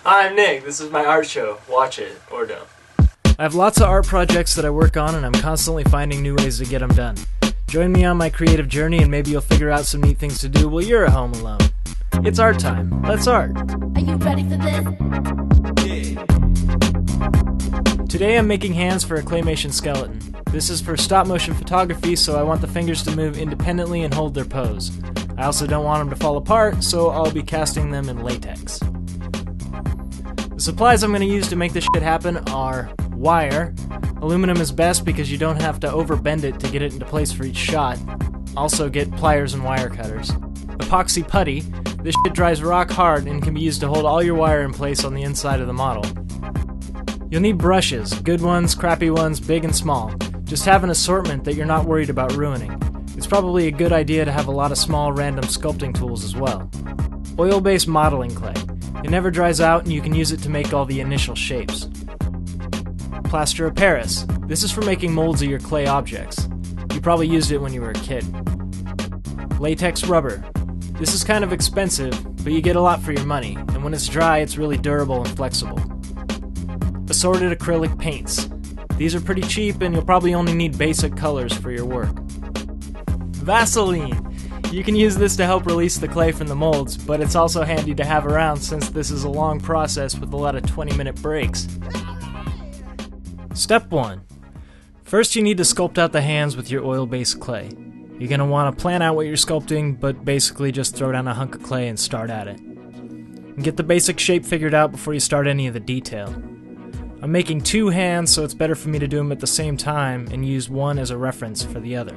I'm Nick, this is my art show. Watch it, or don't. I have lots of art projects that I work on, and I'm constantly finding new ways to get them done. Join me on my creative journey, and maybe you'll figure out some neat things to do while you're at home alone. It's art time. Let's art. Are you ready for this? Yeah. Today I'm making hands for a claymation skeleton. This is for stop motion photography, so I want the fingers to move independently and hold their pose. I also don't want them to fall apart, so I'll be casting them in latex. The supplies I'm going to use to make this shit happen are wire. Aluminum is best because you don't have to overbend it to get it into place for each shot. Also get pliers and wire cutters. Epoxy putty. This shit dries rock hard and can be used to hold all your wire in place on the inside of the model. You'll need brushes, good ones, crappy ones, big and small. Just have an assortment that you're not worried about ruining. It's probably a good idea to have a lot of small random sculpting tools as well. Oil-based modeling clay. It never dries out and you can use it to make all the initial shapes. Plaster of Paris. This is for making molds of your clay objects. You probably used it when you were a kid. Latex rubber. This is kind of expensive, but you get a lot for your money, and when it's dry it's really durable and flexible. Assorted acrylic paints. These are pretty cheap and you'll probably only need basic colors for your work. Vaseline. You can use this to help release the clay from the molds, but it's also handy to have around since this is a long process with a lot of 20-minute breaks. Step 1. First you need to sculpt out the hands with your oil-based clay. You're going to want to plan out what you're sculpting, but basically just throw down a hunk of clay and start at it. And get the basic shape figured out before you start any of the detail. I'm making 2 hands, so it's better for me to do them at the same time and use one as a reference for the other.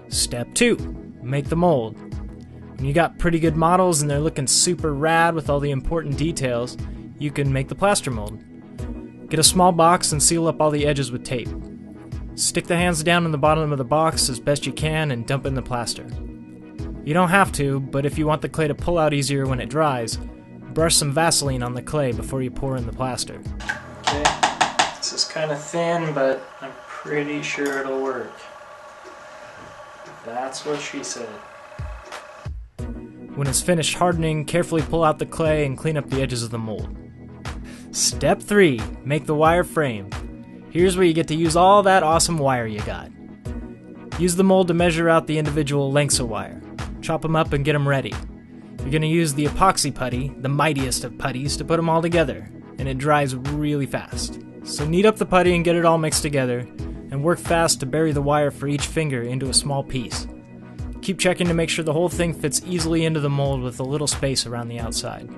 Step 2. Make the mold. When you got pretty good models and they're looking super rad with all the important details, you can make the plaster mold. Get a small box and seal up all the edges with tape. Stick the hands down in the bottom of the box as best you can and dump in the plaster. You don't have to, but if you want the clay to pull out easier when it dries, brush some Vaseline on the clay before you pour in the plaster. Okay, this is kind of thin, but I'm pretty sure it'll work. That's what she said. When it's finished hardening, carefully pull out the clay and clean up the edges of the mold. Step 3. Make the wire frame. Here's where you get to use all that awesome wire you got. Use the mold to measure out the individual lengths of wire. Chop them up and get them ready. You're going to use the epoxy putty, the mightiest of putties, to put them all together, and it dries really fast. So knead up the putty and get it all mixed together, and work fast to bury the wire for each finger into a small piece. Keep checking to make sure the whole thing fits easily into the mold with a little space around the outside.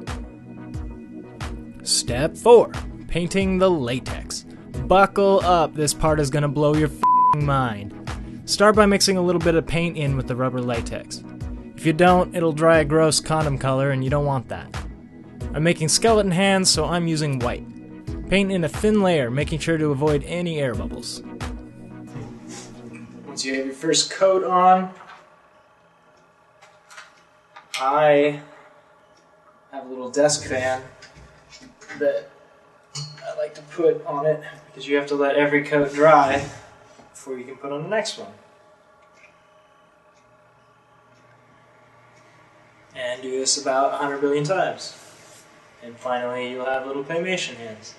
Step 4. Painting the latex. Buckle up, this part is going to blow your f***ing mind. Start by mixing a little bit of paint in with the rubber latex. If you don't, it'll dry a gross condom color and you don't want that. I'm making skeleton hands, so I'm using white. Paint in a thin layer, making sure to avoid any air bubbles. Once you have your first coat on, I have a little desk fan that I like to put on it because you have to let every coat dry before you can put on the next one. And do this about 100 billion times. And finally you'll have little claymation hands.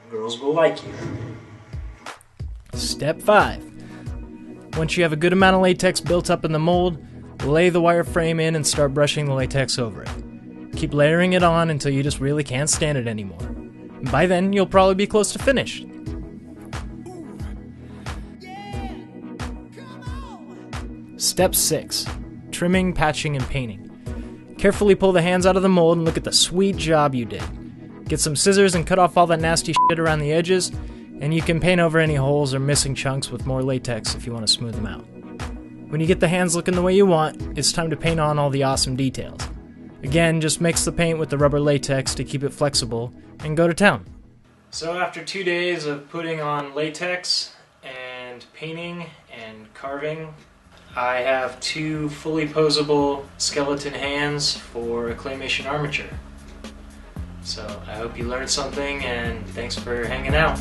And girls will like you. Step 5. Once you have a good amount of latex built up in the mold, lay the wire frame in and start brushing the latex over it. Keep layering it on until you just really can't stand it anymore. And by then, you'll probably be close to finished. Step 6. Trimming, patching, and painting. Carefully pull the hands out of the mold and look at the sweet job you did. Get some scissors and cut off all that nasty shit around the edges, and you can paint over any holes or missing chunks with more latex if you want to smooth them out. When you get the hands looking the way you want, it's time to paint on all the awesome details. Again, just mix the paint with the rubber latex to keep it flexible, and go to town. So after 2 days of putting on latex and painting and carving, I have 2 fully posable skeleton hands for a claymation armature. So I hope you learned something, and thanks for hanging out.